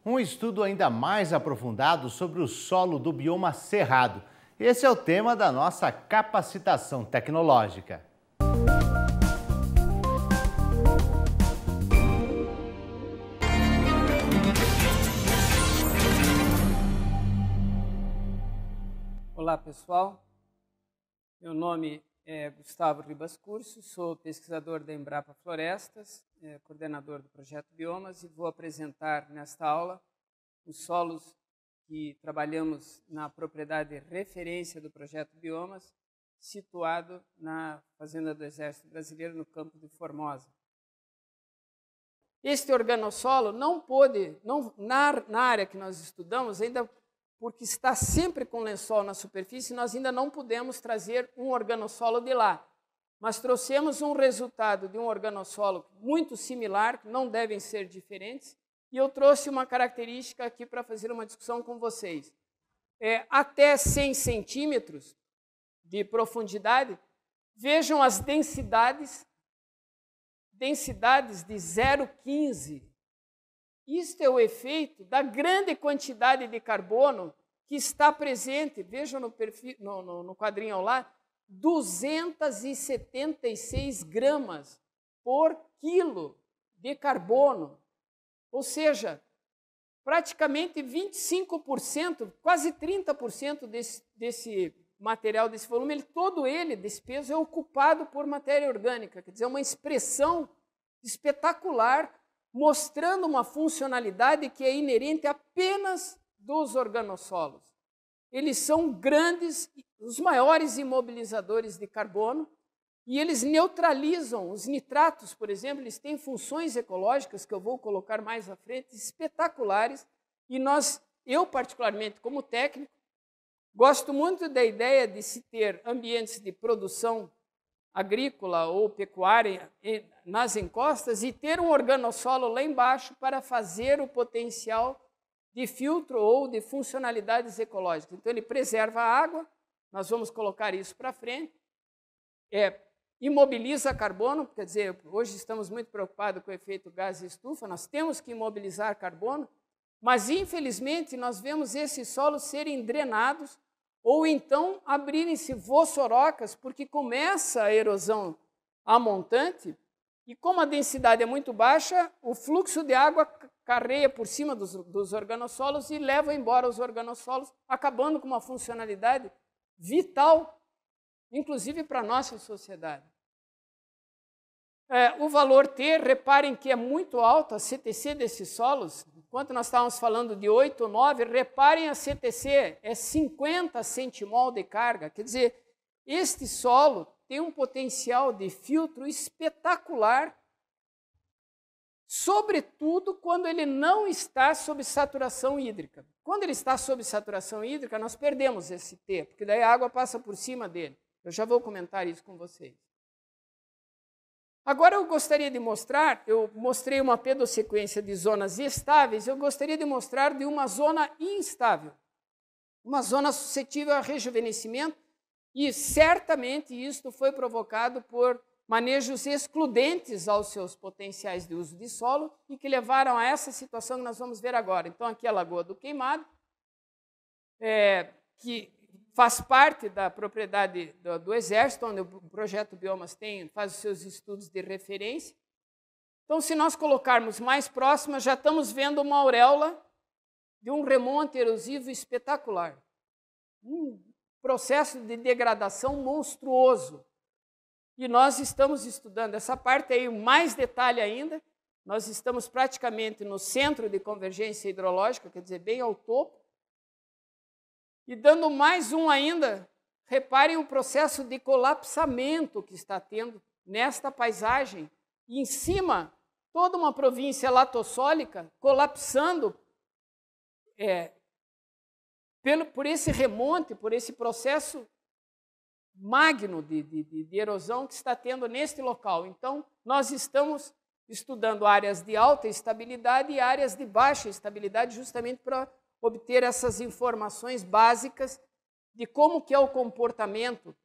um estudo ainda mais aprofundado sobre o solo do bioma cerrado. Esse é o tema da nossa capacitação tecnológica. Olá, pessoal. Meu nome é Gustavo Ribas Curso, sou pesquisador da Embrapa Florestas, coordenador do Projeto Biomas, e vou apresentar nesta aula os solos que trabalhamos na propriedade de referência do Projeto Biomas, situado na Fazenda do Exército Brasileiro, no campo de Formosa. Este organossolo não pôde, na área que nós estudamos, ainda porque está sempre com lençol na superfície, nós ainda não pudemos trazer um organossolo de lá. Mas trouxemos um resultado de um organossolo muito similar, que não devem ser diferentes, e eu trouxe uma característica aqui para fazer uma discussão com vocês. Até 100 centímetros de profundidade, vejam as densidades de 0,15. Isto é o efeito da grande quantidade de carbono que está presente, vejam no quadrinho ao lado, 276 gramas por quilo de carbono. Ou seja, praticamente 25%, quase 30% desse material, desse volume, todo ele, desse peso, é ocupado por matéria orgânica. Quer dizer, uma expressão espetacular, mostrando uma funcionalidade que é inerente apenas dos organossolos. Eles são grandes, os maiores imobilizadores de carbono, e eles neutralizam os nitratos, por exemplo, eles têm funções ecológicas, que eu vou colocar mais à frente, espetaculares, e eu particularmente como técnico, gosto muito da ideia de se ter ambientes de produção agrícola ou pecuária nas encostas e ter um organossolo lá embaixo para fazer o potencial de filtro ou de funcionalidades ecológicas. Então, ele preserva a água, nós vamos colocar isso para frente, imobiliza carbono, quer dizer, hoje estamos muito preocupados com o efeito gás e estufa, nós temos que imobilizar carbono, mas, infelizmente, nós vemos esses solos serem drenados ou então abrirem-se vossorocas, porque começa a erosão amontante, e como a densidade é muito baixa, o fluxo de água carreia por cima dos organossolos e leva embora os organossolos, acabando com uma funcionalidade vital, inclusive para a nossa sociedade. O valor T, reparem que é muito alto a CTC desses solos. Enquanto nós estávamos falando de 8 ou 9, reparem a CTC, é 50 centimol de carga. Quer dizer, este solo tem um potencial de filtro espetacular, sobretudo quando ele não está sob saturação hídrica. Quando ele está sob saturação hídrica, nós perdemos esse T, porque daí a água passa por cima dele. Eu já vou comentar isso com vocês. Agora eu gostaria de mostrar, eu mostrei uma pedossequência de zonas estáveis, eu gostaria de mostrar de uma zona instável, uma zona suscetível a rejuvenescimento, e certamente isto foi provocado por manejos excludentes aos seus potenciais de uso de solo e que levaram a essa situação que nós vamos ver agora. Então, aqui é a Lagoa do Queimado, que faz parte da propriedade do Exército, onde o Projeto Biomas faz os seus estudos de referência. Então, se nós colocarmos mais próxima, já estamos vendo uma auréola de um remonte erosivo espetacular. Um processo de degradação monstruoso. E nós estamos estudando essa parte aí, mais detalhe ainda. Nós estamos praticamente no centro de convergência hidrológica, quer dizer, bem ao topo. E dando mais um ainda, reparem o processo de colapsamento que está tendo nesta paisagem. E em cima, toda uma província latossólica colapsando por esse remonte, por esse processo magno de erosão que está tendo neste local. Então, nós estamos estudando áreas de alta estabilidade e áreas de baixa estabilidade, justamente para obter essas informações básicas de como que é o comportamento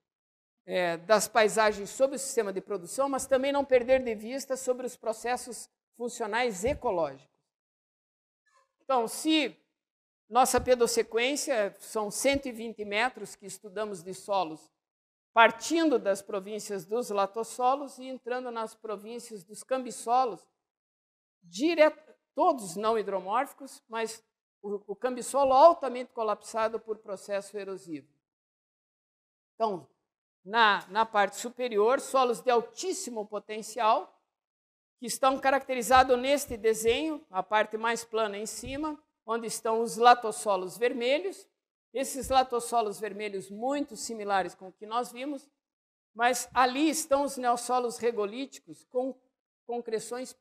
das paisagens sobre o sistema de produção, mas também não perder de vista sobre os processos funcionais ecológicos. Então, se nossa pedossequência são 120 metros que estudamos de solos, partindo das províncias dos latossolos e entrando nas províncias dos cambissolos, todos não hidromórficos, mas o cambissolo altamente colapsado por processo erosivo. Então, na parte superior, solos de altíssimo potencial, que estão caracterizados neste desenho, a parte mais plana em cima, onde estão os latossolos vermelhos. Esses latossolos vermelhos muito similares com o que nós vimos, mas ali estão os neossolos regolíticos com concreções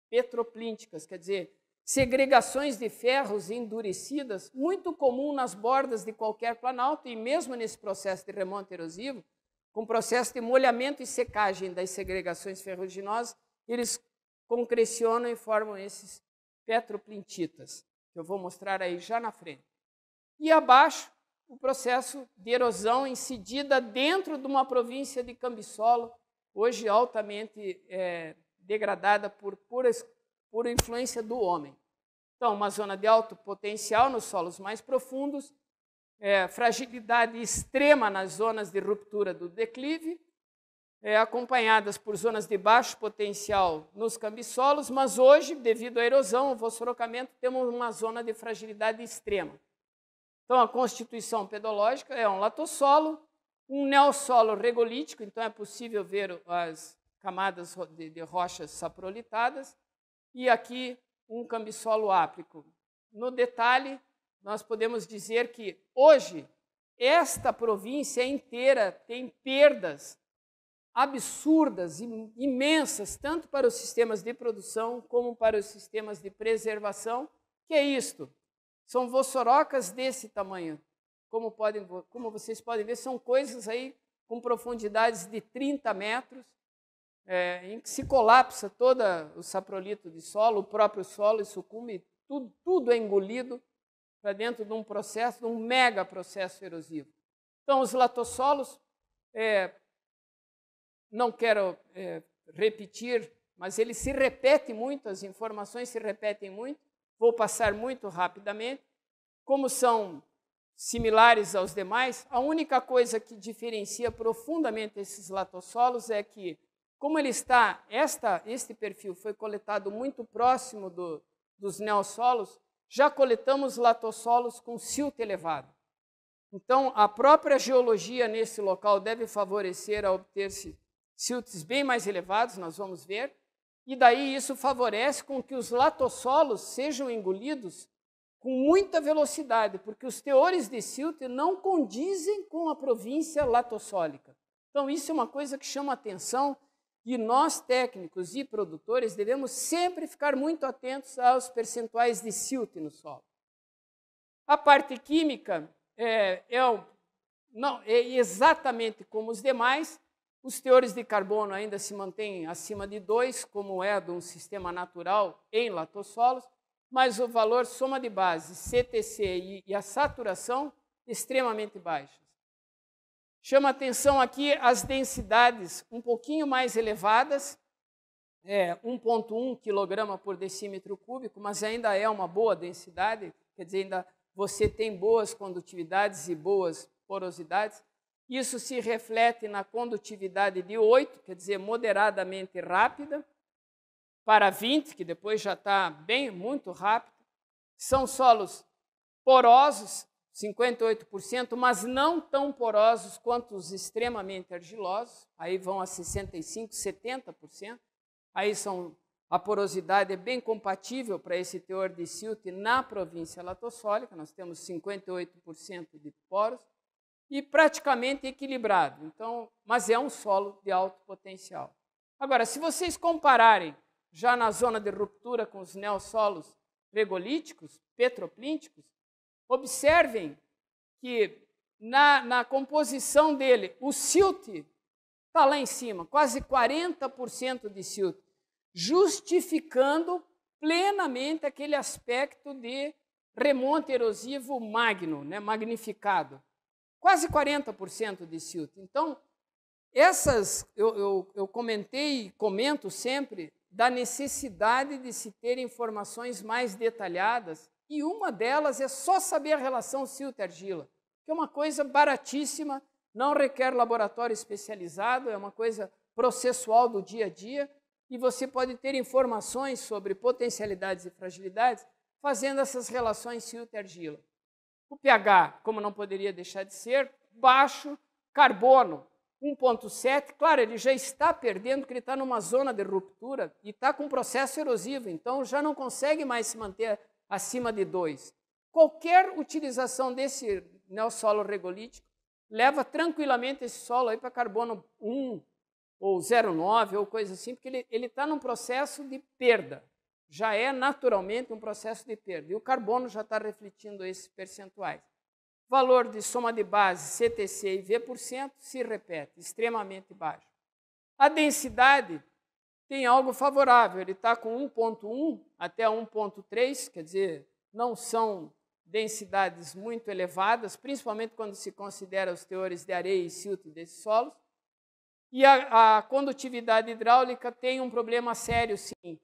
petroplínticas, quer dizer, segregações de ferros endurecidas, muito comum nas bordas de qualquer planalto, e mesmo nesse processo de remonte erosivo, com processo de molhamento e secagem das segregações ferruginosas, eles concrecionam e formam esses petroplintitas, que eu vou mostrar aí já na frente. E abaixo, o processo de erosão incidida dentro de uma província de cambissolo, hoje altamente degradada por influência do homem. Então, uma zona de alto potencial nos solos mais profundos, fragilidade extrema nas zonas de ruptura do declive, acompanhadas por zonas de baixo potencial nos cambissolos, mas hoje, devido à erosão, ao fosforocamento, temos uma zona de fragilidade extrema. Então, a constituição pedológica é um latossolo, um neossolo regolítico, então é possível ver as camadas de rochas saprolitadas, e aqui um cambissolo áprico. No detalhe, nós podemos dizer que hoje esta província inteira tem perdas absurdas, imensas, tanto para os sistemas de produção como para os sistemas de preservação. Que é isto? São vossorocas desse tamanho. Como vocês podem ver, são coisas aí com profundidades de 30 metros, em que se colapsa todo o saprolito de solo, o próprio solo, e sucumbe, tudo é engolido para dentro de um processo, de um mega processo erosivo. Então, os latossolos, não quero repetir, mas eles se repetem muito, as informações se repetem muito, vou passar muito rapidamente. Como são similares aos demais, a única coisa que diferencia profundamente esses latossolos é que, como ele está, este perfil foi coletado muito próximo dos neossolos, já coletamos latossolos com silt elevado. Então, a própria geologia nesse local deve favorecer a obter-se silts bem mais elevados, nós vamos ver, e daí isso favorece com que os latossolos sejam engolidos com muita velocidade, porque os teores de silt não condizem com a província latossólica. Então, isso é uma coisa que chama atenção, e nós, técnicos e produtores, devemos sempre ficar muito atentos aos percentuais de silt no solo. A parte química é exatamente como os demais. Os teores de carbono ainda se mantêm acima de 2, como é de um sistema natural em latossolos, mas o valor soma de base, CTC e a saturação, extremamente baixas. Chama atenção aqui as densidades um pouquinho mais elevadas, 1,1 kg por decímetro cúbico, mas ainda é uma boa densidade, quer dizer, ainda você tem boas condutividades e boas porosidades. Isso se reflete na condutividade de 8, quer dizer, moderadamente rápida, para 20, que depois já está muito rápido. São solos porosos, 58%, mas não tão porosos quanto os extremamente argilosos, aí vão a 65%, 70%. Aí a porosidade é bem compatível para esse teor de silt na província latossólica, nós temos 58% de poros, e praticamente equilibrado. Então, mas é um solo de alto potencial. Agora, se vocês compararem já na zona de ruptura com os neossolos regolíticos, petroplínticos, observem que na composição dele, o silt está lá em cima, quase 40% de silt, justificando plenamente aquele aspecto de remonte erosivo magno, magnificado. Quase 40% de silt. Então, eu comentei e comento sempre da necessidade de se ter informações mais detalhadas, e uma delas é só saber a relação silt-argila, que é uma coisa baratíssima, não requer laboratório especializado, é uma coisa processual do dia a dia, e você pode ter informações sobre potencialidades e fragilidades fazendo essas relações silt-argila. O pH, como não poderia deixar de ser, baixo, carbono 1,7, claro, ele já está perdendo, porque ele está numa zona de ruptura e está com um processo erosivo, então já não consegue mais se manter acima de 2. Qualquer utilização desse neossolo regolítico leva tranquilamente esse solo para carbono 1 ou 0,9 ou coisa assim, porque ele está num processo de perda. Já é naturalmente um processo de perda. E o carbono já está refletindo esses percentuais. Valor de soma de base, CTC e V%, se repete, extremamente baixo. A densidade tem algo favorável, ele está com 1,1 até 1,3, quer dizer, não são densidades muito elevadas, principalmente quando se considera os teores de areia e silt desses solos. E a condutividade hidráulica tem um problema sério, sim.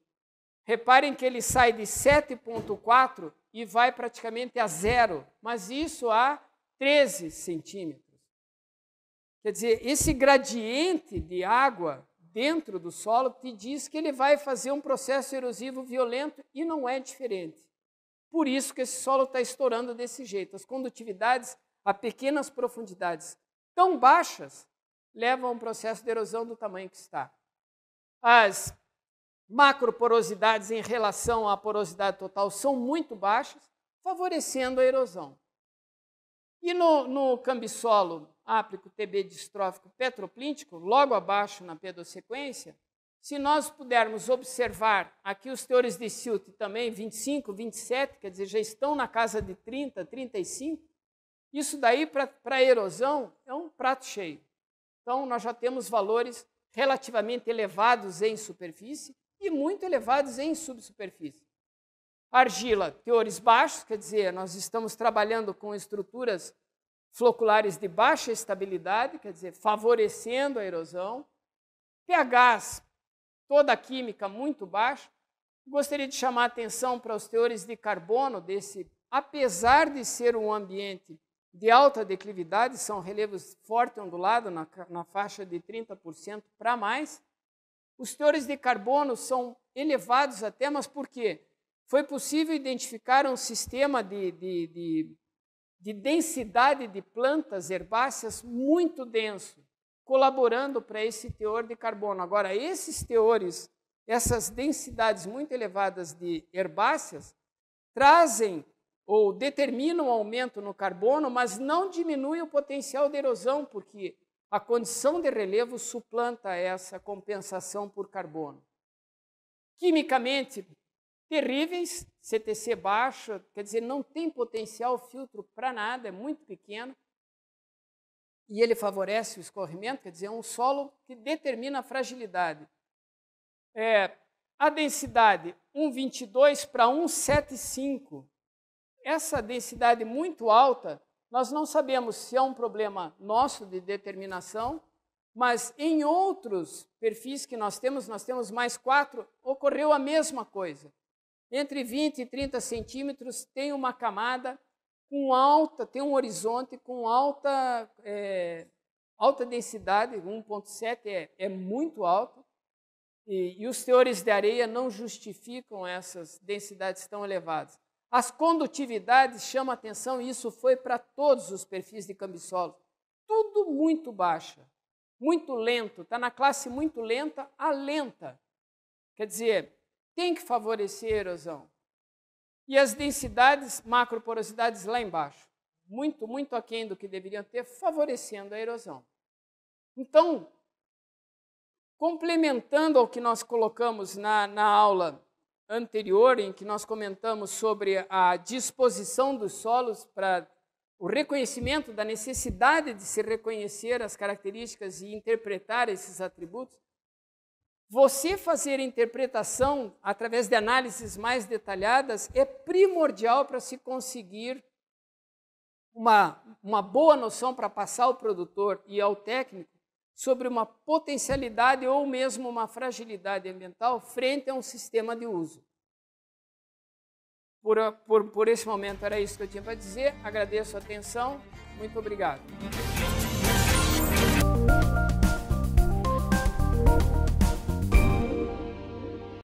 Reparem que ele sai de 7,4 e vai praticamente a 0, mas isso a 13 centímetros. Quer dizer, esse gradiente de água dentro do solo te diz que ele vai fazer um processo erosivo violento e não é diferente. Por isso que esse solo está estourando desse jeito. As condutividades a pequenas profundidades tão baixas levam a um processo de erosão do tamanho que está. As macroporosidades em relação à porosidade total são muito baixas, favorecendo a erosão. E no cambissolo áprico TB distrófico petroplíntico, logo abaixo na pedossequência, se nós pudermos observar aqui os teores de silt também, 25, 27, quer dizer, já estão na casa de 30, 35, isso daí para a erosão é um prato cheio. Então, nós já temos valores relativamente elevados em superfície e muito elevados em subsuperfície. Argila, teores baixos, quer dizer, nós estamos trabalhando com estruturas floculares de baixa estabilidade, quer dizer, favorecendo a erosão. pHs, toda a química muito baixa. Gostaria de chamar a atenção para os teores de carbono desse, apesar de ser um ambiente de alta declividade, são relevos forte ondulado na faixa de 30% para mais. Os teores de carbono são elevados até, mas por quê? Foi possível identificar um sistema de densidade de plantas herbáceas muito denso, colaborando para esse teor de carbono. Agora, esses teores, essas densidades muito elevadas de herbáceas, trazem ou determinam um aumento no carbono, mas não diminui o potencial de erosão, porque a condição de relevo suplanta essa compensação por carbono. Quimicamente, terríveis, CTC baixo, quer dizer, não tem potencial filtro para nada, é muito pequeno, e ele favorece o escorrimento, quer dizer, é um solo que determina a fragilidade. A densidade, 1,22 para 1,75. Essa densidade muito alta, nós não sabemos se é um problema nosso de determinação, mas em outros perfis que nós temos mais 4, ocorreu a mesma coisa. Entre 20 e 30 centímetros tem uma camada com alta, tem um horizonte com alta densidade, 1,7 é muito alto, e os teores de areia não justificam essas densidades tão elevadas. As condutividades chamam a atenção, e isso foi para todos os perfis de cambissolo. Tudo muito baixa, muito lento, está na classe muito lenta a lenta. Quer dizer, tem que favorecer a erosão. E as densidades, macroporosidades lá embaixo, muito, muito aquém do que deveriam ter, favorecendo a erosão. Então, complementando ao que nós colocamos na aula anterior, em que nós comentamos sobre a disposição dos solos para o reconhecimento da necessidade de se reconhecer as características e interpretar esses atributos, você fazer interpretação através de análises mais detalhadas é primordial para se conseguir uma boa noção para passar ao produtor e ao técnico sobre uma potencialidade ou mesmo uma fragilidade ambiental frente a um sistema de uso. Por esse momento era isso que eu tinha para dizer. Agradeço a atenção. Muito obrigado.